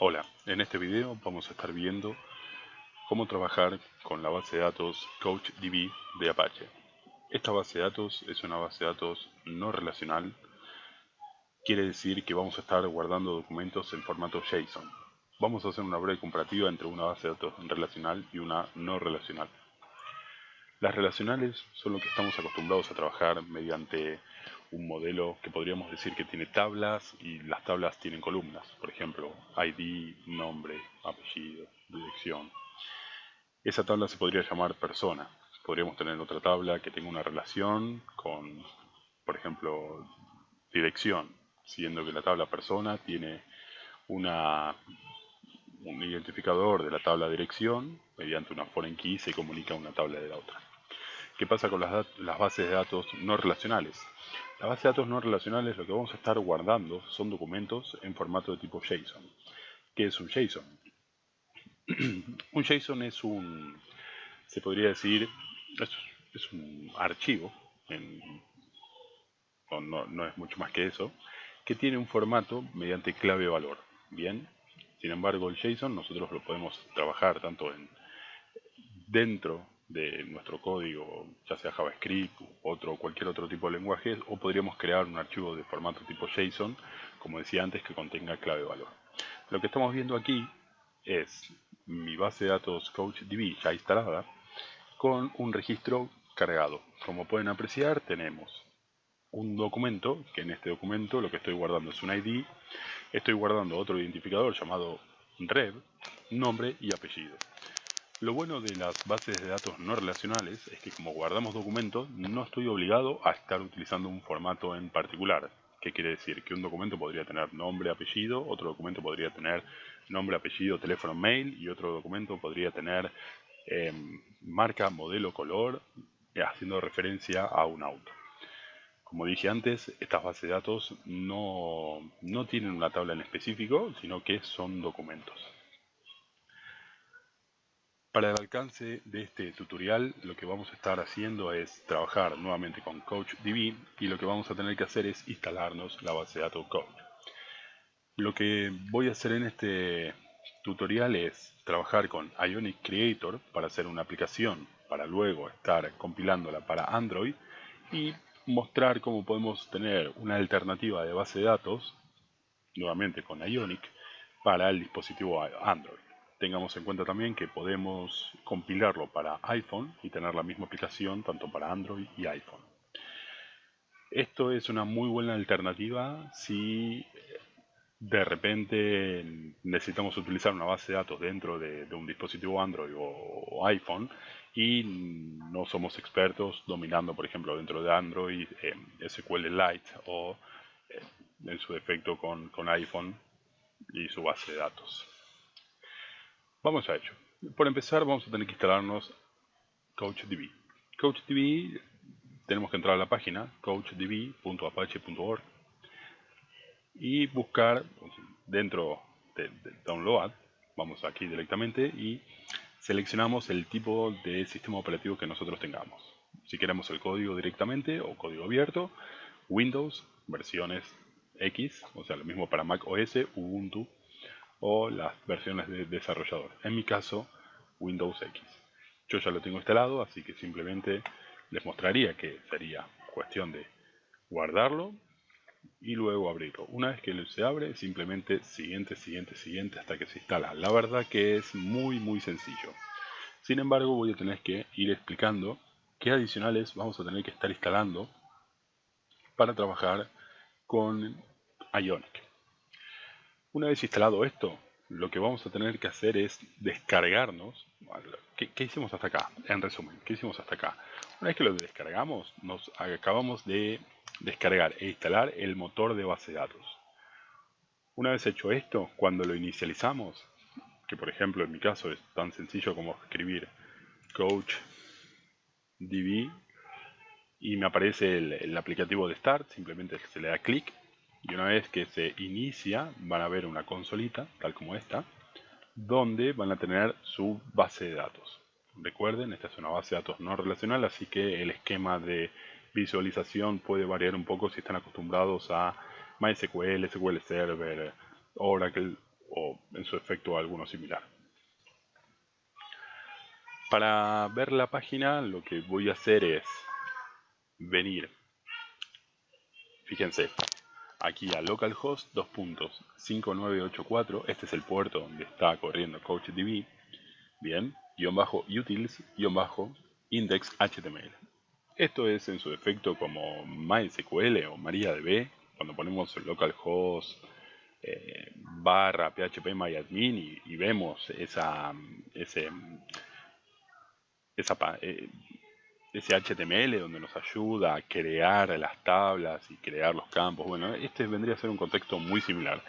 Hola, en este video vamos a estar viendo cómo trabajar con la base de datos CouchDB de Apache. Esta base de datos es una base de datos no relacional, quiere decir que vamos a estar guardando documentos en formato JSON. Vamos a hacer una breve comparativa entre una base de datos relacional y una no relacional. Las relacionales son lo que estamos acostumbrados a trabajar mediante un modelo que podríamos decir que tiene tablas y las tablas tienen columnas. Por ejemplo, ID, nombre, apellido, dirección. Esa tabla se podría llamar persona. Podríamos tener otra tabla que tenga una relación con, por ejemplo, dirección, siendo que la tabla persona tiene una, un identificador de la tabla dirección, mediante una foreign key se comunica una tabla de la otra. ¿Qué pasa con las bases de datos no relacionales? Las bases de datos no relacionales lo que vamos a estar guardando son documentos en formato de tipo JSON. ¿Qué es un JSON? Un JSON es se podría decir, es, es un archivo, no es mucho más que eso, que tiene un formato mediante clave-valor. Bien, sin embargo el JSON nosotros lo podemos trabajar tanto dentro de nuestro código, ya sea JavaScript u cualquier otro tipo de lenguaje, o podríamos crear un archivo de formato tipo JSON, como decía antes, que contenga clave-valor. Lo que estamos viendo aquí es mi base de datos CouchDB ya instalada con un registro cargado. Como pueden apreciar, tenemos un documento, que en este documento lo que estoy guardando es un ID, estoy guardando otro identificador llamado rev, nombre y apellido. Lo bueno de las bases de datos no relacionales es que como guardamos documentos, no estoy obligado a estar utilizando un formato en particular. ¿Qué quiere decir? Que un documento podría tener nombre, apellido, otro documento podría tener nombre, apellido, teléfono, mail, y otro documento podría tener marca, modelo, color, haciendo referencia a un auto. Como dije antes, estas bases de datos no tienen una tabla en específico, sino que son documentos. Para el alcance de este tutorial, lo que vamos a estar haciendo es trabajar nuevamente con CouchDB y lo que vamos a tener que hacer es instalarnos la base de datos Couch. Lo que voy a hacer en este tutorial es trabajar con Ionic Creator para hacer una aplicación para luego estar compilándola para Android y mostrar cómo podemos tener una alternativa de base de datos, nuevamente con Ionic, para el dispositivo Android. Tengamos en cuenta también que podemos compilarlo para iPhone y tener la misma aplicación tanto para Android y iPhone. Esto es una muy buena alternativa si de repente necesitamos utilizar una base de datos dentro de un dispositivo Android o iPhone y no somos expertos dominando, por ejemplo, dentro de Android SQLite o en su defecto con iPhone y su base de datos. Vamos a ello. Por empezar vamos a tener que instalarnos CouchDB. CouchDB tenemos que entrar a la página couchdb.apache.org y buscar dentro del download, vamos aquí directamente y seleccionamos el tipo de sistema operativo que nosotros tengamos. Si queremos el código directamente o código abierto, Windows, versiones X, o sea lo mismo para Mac OS, Ubuntu o las versiones de desarrollador. En mi caso, Windows X. Yo ya lo tengo instalado, así que simplemente les mostraría que sería cuestión de guardarlo y luego abrirlo. Una vez que se abre, simplemente siguiente, siguiente, siguiente hasta que se instala. La verdad que es muy sencillo. Sin embargo, voy a tener que ir explicando qué adicionales vamos a tener que estar instalando para trabajar con Ionic. Una vez instalado esto, lo que vamos a tener que hacer es descargarnos. ¿Qué hicimos hasta acá? En resumen, ¿qué hicimos hasta acá? Una vez que lo descargamos, nos acabamos de descargar e instalar el motor de base de datos. Una vez hecho esto, cuando lo inicializamos, que por ejemplo en mi caso es tan sencillo como escribir CouchDB y me aparece el aplicativo de Start, simplemente se le da clic y una vez que se inicia van a ver una consolita, tal como esta, donde van a tener su base de datos. Recuerden, esta es una base de datos no relacional, así que el esquema de visualización puede variar un poco si están acostumbrados a MySQL, SQL Server, Oracle o en su efecto alguno similar. Para ver la página lo que voy a hacer es venir, fíjense, aquí a localhost 2.5984, este es el puerto donde está corriendo CouchDB, bien, --utils, --index HTML. Esto es en su efecto como MySQL o MariaDB, cuando ponemos localhost barra phpMyAdmin y vemos ese HTML donde nos ayuda a crear las tablas y crear los campos. Bueno, este vendría a ser un contexto muy similar,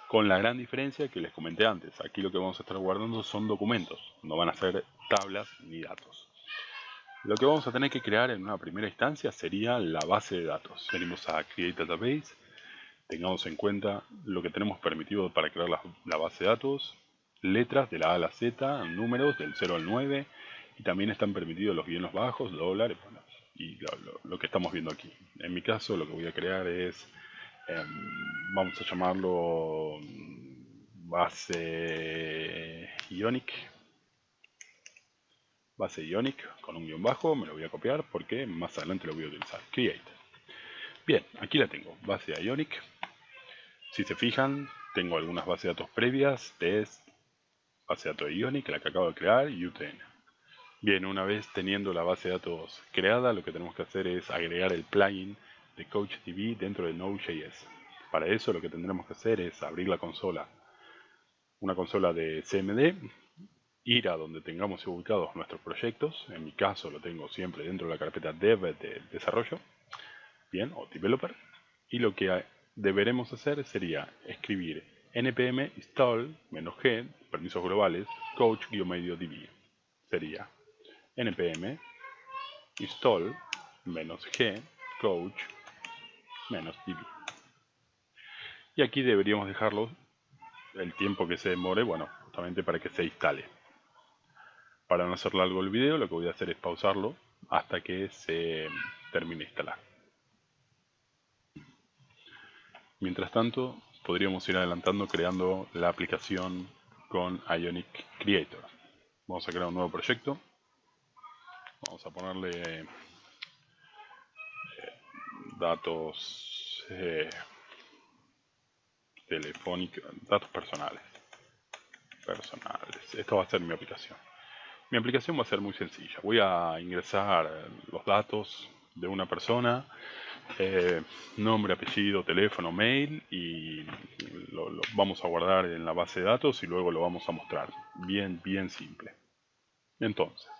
con la gran diferencia que les comenté antes. Aquí lo que vamos a estar guardando son documentos, no van a ser tablas ni datos. Lo que vamos a tener que crear en una primera instancia sería la base de datos. Venimos a Create Database, tengamos en cuenta lo que tenemos permitido para crear la base de datos, letras de la A a la Z, números del 0 al 9, y también están permitidos los guiones bajos, dólares, bueno, y lo que estamos viendo aquí. En mi caso lo que voy a crear es, vamos a llamarlo base Ionic. Base Ionic con un guión bajo, me lo voy a copiar porque más adelante lo voy a utilizar. Create. Bien, aquí la tengo, base Ionic. Si se fijan, tengo algunas bases de datos previas, test, base de datos Ionic, la que acabo de crear, y UTN. Bien, una vez teniendo la base de datos creada, lo que tenemos que hacer es agregar el plugin de CouchDB dentro de Node.js. Para eso lo que tendremos que hacer es abrir la consola, una consola de CMD, ir a donde tengamos ubicados nuestros proyectos. En mi caso lo tengo siempre dentro de la carpeta dev de desarrollo, bien, o developer, y lo que deberemos hacer sería escribir npm install -g, permisos globales, couch-db. Sería npm install -g couch-db. Y aquí deberíamos dejarlo el tiempo que se demore, bueno, justamente para que se instale. Para no hacer largo el video, lo que voy a hacer es pausarlo hasta que se termine de instalar. Mientras tanto, podríamos ir adelantando creando la aplicación con Ionic Creator. Vamos a crear un nuevo proyecto. Vamos a ponerle datos telefónicos, datos personales. Esto va a ser mi aplicación. Mi aplicación va a ser muy sencilla. Voy a ingresar los datos de una persona, nombre, apellido, teléfono, mail, y lo vamos a guardar en la base de datos y luego lo vamos a mostrar. Bien simple. Entonces,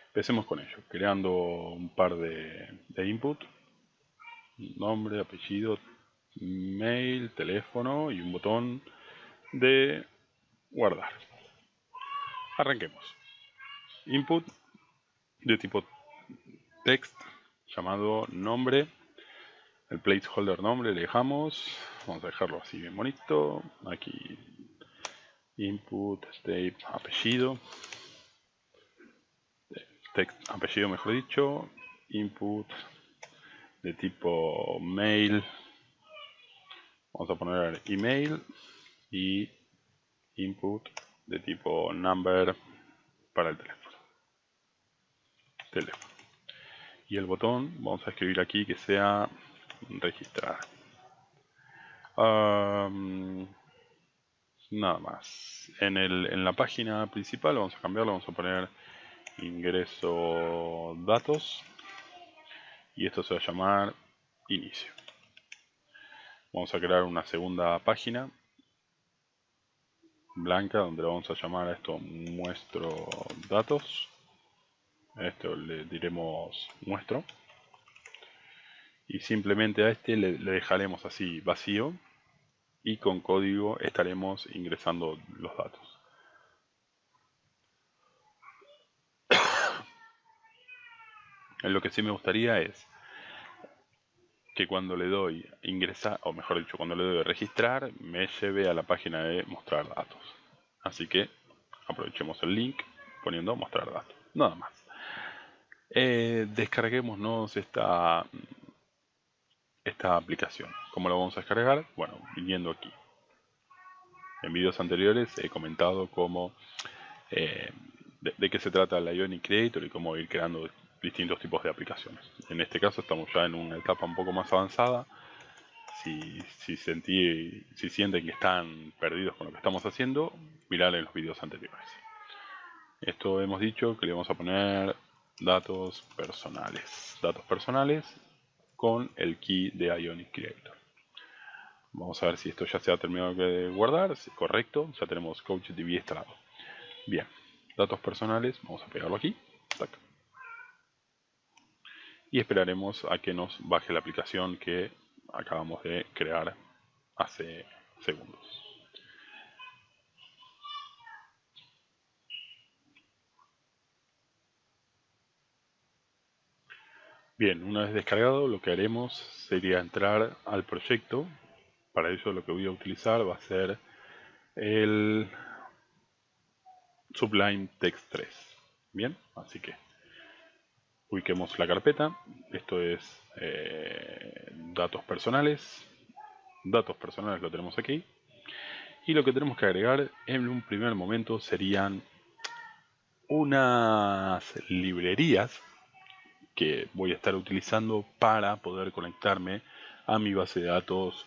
empecemos con ello, creando un par de input, nombre, apellido, mail, teléfono y un botón de guardar. Arranquemos. Input de tipo text llamado nombre, el placeholder nombre le dejamos, vamos a dejarlo así bien bonito. Aquí input state apellido, text apellido mejor dicho, input de tipo mail, vamos a poner email, y input de tipo number para el teléfono. Y el botón vamos a escribir aquí que sea registrar. Nada más. En la página principal vamos a cambiarlo, vamos a poner ingreso datos y esto se va a llamar inicio. Vamos a crear una segunda página blanca donde vamos a llamar a esto muestro datos. A esto le diremos muestro y simplemente a este le dejaremos así vacío y con código estaremos ingresando los datos. Lo que sí me gustaría es que cuando le doy ingresar, o mejor dicho, cuando le doy registrar, me lleve a la página de mostrar datos. Así que aprovechemos el link poniendo mostrar datos. Nada más. Descarguémonos esta aplicación. ¿Cómo la vamos a descargar? Bueno, viniendo aquí. En vídeos anteriores he comentado cómo, de qué se trata el Ionic Creator y cómo ir creando distintos tipos de aplicaciones. En este caso estamos ya en una etapa un poco más avanzada. Si sienten que están perdidos con lo que estamos haciendo, mirar en los vídeos anteriores. Esto hemos dicho que le vamos a poner datos personales. Datos personales con el key de Ionic Creator. Vamos a ver si esto ya se ha terminado de guardar. Sí, correcto, ya tenemos CouchDB instalado. Bien, datos personales, vamos a pegarlo aquí. Tac. Y esperaremos a que nos baje la aplicación que acabamos de crear hace segundos. Bien, una vez descargado, lo que haremos sería entrar al proyecto. Para ello lo que voy a utilizar va a ser el Sublime Text 3. Bien, así que ubiquemos la carpeta. Esto es datos personales. Datos personales lo tenemos aquí. Y lo que tenemos que agregar en un primer momento serían unas librerías que voy a estar utilizando para poder conectarme a mi base de datos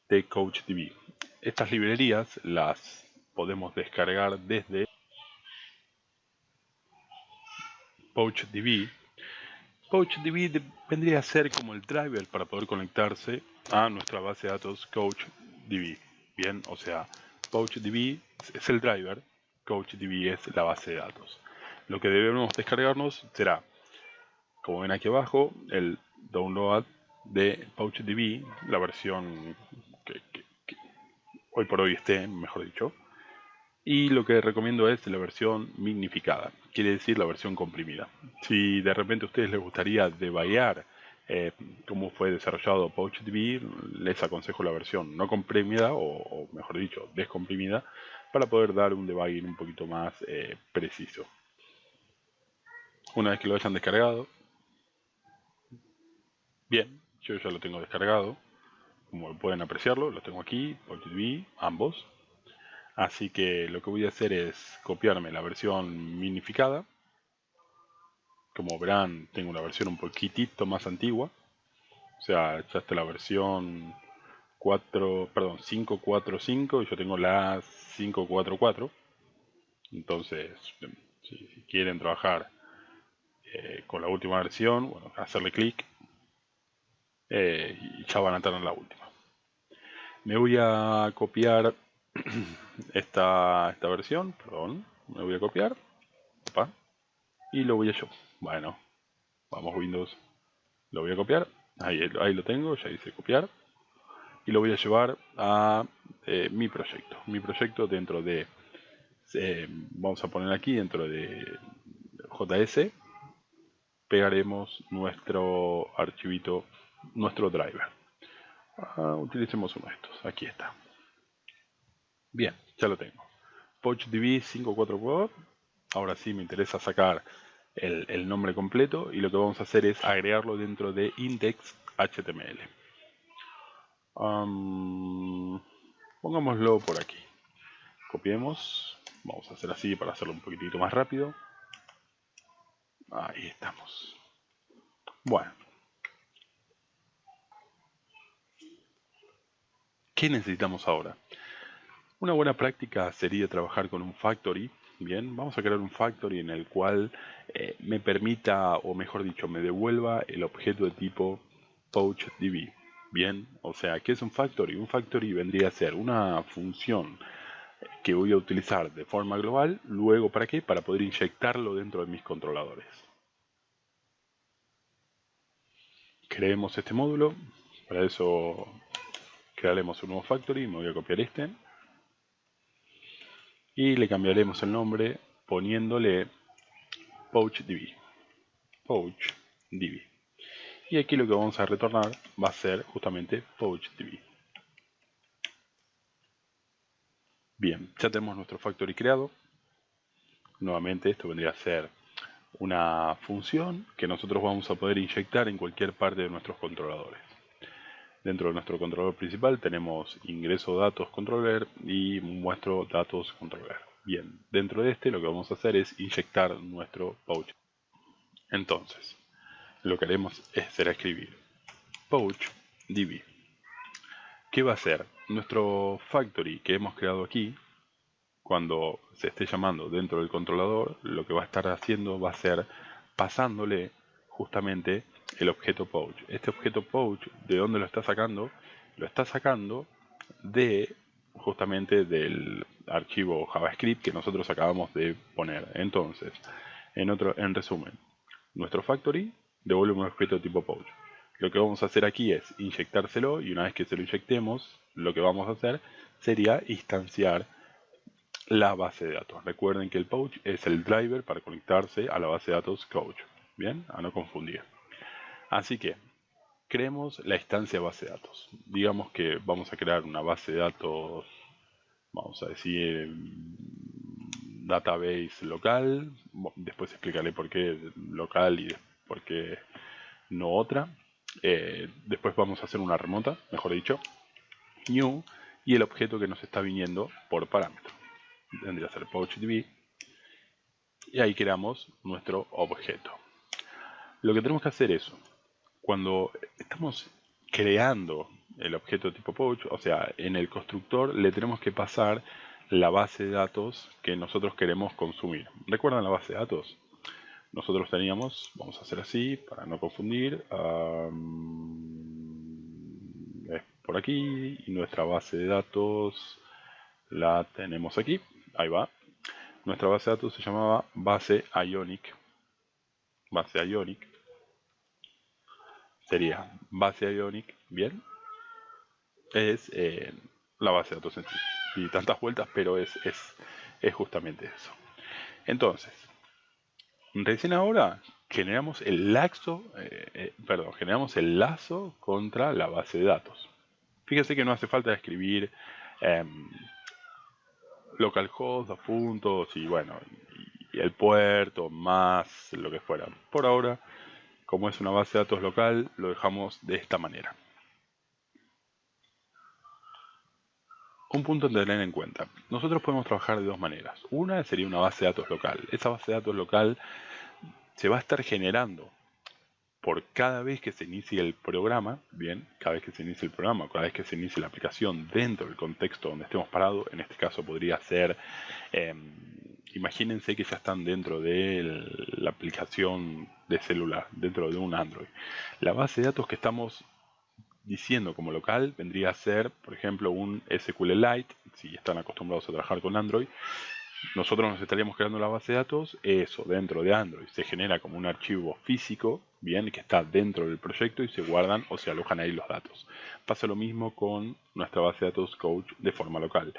de CouchDB. Estas librerías las podemos descargar desde PouchDB. PouchDB vendría a ser como el driver para poder conectarse a nuestra base de datos CouchDB. Bien, o sea, PouchDB es el driver, CouchDB es la base de datos. Lo que debemos descargarnos será, como ven aquí abajo, el download de PouchDB, la versión que hoy por hoy esté, mejor dicho. Y lo que recomiendo es la versión magnificada, quiere decir la versión comprimida. Si de repente a ustedes les gustaría debuggar cómo fue desarrollado PouchDB, les aconsejo la versión no comprimida, o mejor dicho, descomprimida, para poder dar un debugging un poquito más preciso. Una vez que lo hayan descargado, bien, yo ya lo tengo descargado, como pueden apreciarlo, lo tengo aquí, PouchDB, ambos. Así que lo que voy a hacer es copiarme la versión minificada. Como verán, tengo una versión un poquitito más antigua. O sea, ya está la versión 5.4.5 y yo tengo la 5.4.4. Entonces, si quieren trabajar con la última versión, bueno, hacerle clic y ya van a tener la última. Me voy a copiar esta versión, perdón, me voy a copiar. Opa, y lo voy a yo. Bueno, vamos Windows, lo voy a copiar. Ahí lo tengo, ya hice copiar. Y lo voy a llevar a mi proyecto. Mi proyecto dentro de, vamos a poner aquí dentro de JS, pegaremos nuestro archivito, nuestro driver. Utilicemos uno de estos, aquí está. Bien, ya lo tengo. PouchDB 5.4.4. Ahora sí me interesa sacar el nombre completo y lo que vamos a hacer es agregarlo dentro de index.html. Pongámoslo por aquí. Copiemos. Vamos a hacer así para hacerlo un poquitito más rápido. Ahí estamos. Bueno. ¿Qué necesitamos ahora? Una buena práctica sería trabajar con un factory. Bien, vamos a crear un factory en el cual me permita, o mejor dicho, me devuelva el objeto de tipo PouchDB. Bien, o sea, ¿qué es un factory? Un factory vendría a ser una función que voy a utilizar de forma global. Luego, ¿para qué? Para poder inyectarlo dentro de mis controladores. Creemos este módulo. Para eso crearemos un nuevo factory. Me voy a copiar este. Y le cambiaremos el nombre poniéndole PouchDB. PouchDB. Y aquí lo que vamos a retornar va a ser justamente PouchDB. Bien, ya tenemos nuestro factory creado. Nuevamente esto vendría a ser una función que nosotros vamos a poder inyectar en cualquier parte de nuestros controladores. Dentro de nuestro controlador principal tenemos ingreso datos controller y muestro datos controller. Bien, dentro de este lo que vamos a hacer es inyectar nuestro pouch. Entonces, lo que haremos será escribir pouch db. ¿Qué va a hacer? Nuestro factory que hemos creado aquí, cuando se esté llamando dentro del controlador, lo que va a estar haciendo va a ser pasándole justamente el objeto pouch. Este objeto pouch, ¿de dónde lo está sacando? Lo está sacando de justamente del archivo JavaScript que nosotros acabamos de poner. Entonces, en resumen, nuestro factory devuelve un objeto tipo pouch. Lo que vamos a hacer aquí es inyectárselo, y una vez que se lo inyectemos, lo que vamos a hacer sería instanciar la base de datos. Recuerden que el pouch es el driver para conectarse a la base de datos coach. Bien, a no confundir. Así que creemos la instancia base de datos. Digamos que vamos a crear una base de datos, vamos a decir, database local. Después explicaré por qué local y por qué no otra. Después vamos a hacer una remota, mejor dicho, new, y el objeto que nos está viniendo por parámetro. Tendría que ser pouchdb, y ahí creamos nuestro objeto. Lo que tenemos que hacer es, cuando estamos creando el objeto tipo pouch, o sea, en el constructor le tenemos que pasar la base de datos que nosotros queremos consumir. ¿Recuerdan la base de datos? Nosotros teníamos, vamos a hacer así para no confundir, es por aquí, y nuestra base de datos la tenemos aquí, ahí va. Nuestra base de datos se llamaba base Ionic. Base Ionic sería base Ionic, bien, es la base de datos en sí. Y tantas vueltas, pero es justamente eso. Entonces, recién ahora generamos generamos el lazo contra la base de datos. Fíjese que no hace falta escribir localhost, puntos y bueno, y el puerto más lo que fuera. Por ahora, como es una base de datos local, lo dejamos de esta manera. Un punto a tener en cuenta. Nosotros podemos trabajar de dos maneras. Una sería una base de datos local. Esa base de datos local se va a estar generando por cada vez que se inicie el programa, bien, cada vez que se inicie el programa, cada vez que se inicie la aplicación dentro del contexto donde estemos parados. En este caso podría ser, imagínense que ya están dentro de la aplicación de celular, dentro de un Android. La base de datos que estamos diciendo como local vendría a ser, por ejemplo, un SQLite. Si están acostumbrados a trabajar con Android, nosotros nos estaríamos creando la base de datos. Eso dentro de Android se genera como un archivo físico, bien, que está dentro del proyecto, y se guardan o se alojan ahí los datos. Pasa lo mismo con nuestra base de datos coach de forma local.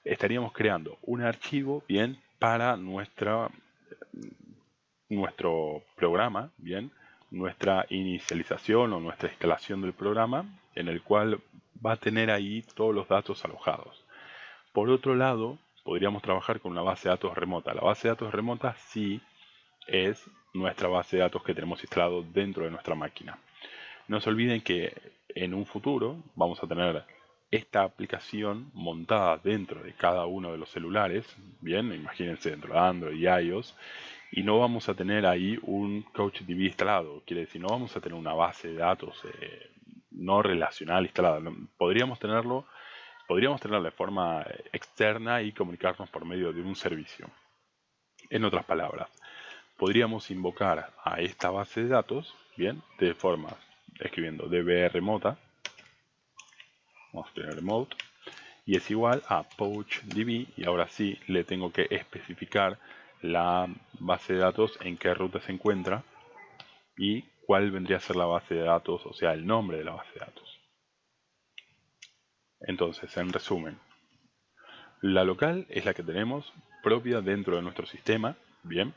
Estaríamos creando un archivo, bien, para nuestro programa, bien, nuestra inicialización o nuestra instalación del programa, en el cual va a tener ahí todos los datos alojados. Por otro lado, podríamos trabajar con una base de datos remota. La base de datos remota sí es nuestra base de datos que tenemos instalado dentro de nuestra máquina. No se olviden que en un futuro vamos a tener esta aplicación montada dentro de cada uno de los celulares, bien, imagínense dentro de Android y iOS, y no vamos a tener ahí un CouchDB instalado. Quiere decir, no vamos a tener una base de datos no relacional instalada. Podríamos tenerla de forma externa y comunicarnos por medio de un servicio. En otras palabras, podríamos invocar a esta base de datos, bien, de forma escribiendo db remota, vamos a escribir remote, y es igual a pouchdb, y ahora sí le tengo que especificar la base de datos en qué ruta se encuentra y cuál vendría a ser la base de datos, o sea, el nombre de la base de datos. Entonces, en resumen, la local es la que tenemos propia dentro de nuestro sistema, bien,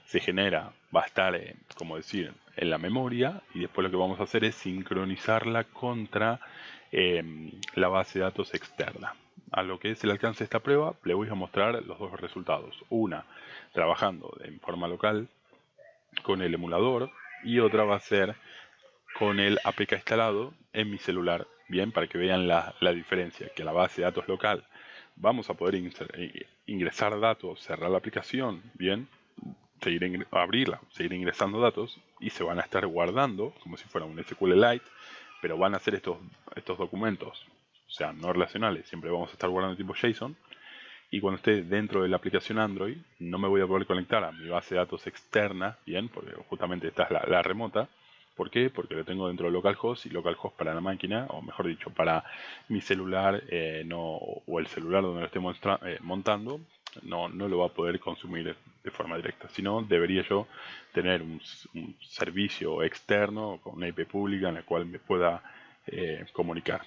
se genera, va a estar, como decir, en la memoria, y después lo que vamos a hacer es sincronizarla contra la base de datos externa. A lo que es el alcance de esta prueba, le voy a mostrar los dos resultados. Una, trabajando en forma local con el emulador, y otra va a ser con el APK instalado en mi celular bien, para que vean la diferencia, que en la base de datos local vamos a poder ingresar datos, cerrar la aplicación, bien, abrirla, seguir ingresando datos y se van a estar guardando como si fuera un SQLite, pero van a ser estos documentos, o sea, no relacionales, siempre vamos a estar guardando tipo JSON. Y cuando esté dentro de la aplicación Android, no me voy a poder conectar a mi base de datos externa, bien, porque justamente esta es la remota. ¿Por qué? Porque lo tengo dentro de localhost, y localhost para la máquina, o mejor dicho, para mi celular, o el celular donde lo esté montando, no lo va a poder consumir de forma directa. Sino debería yo tener un servicio externo con una IP pública en la cual me pueda comunicar.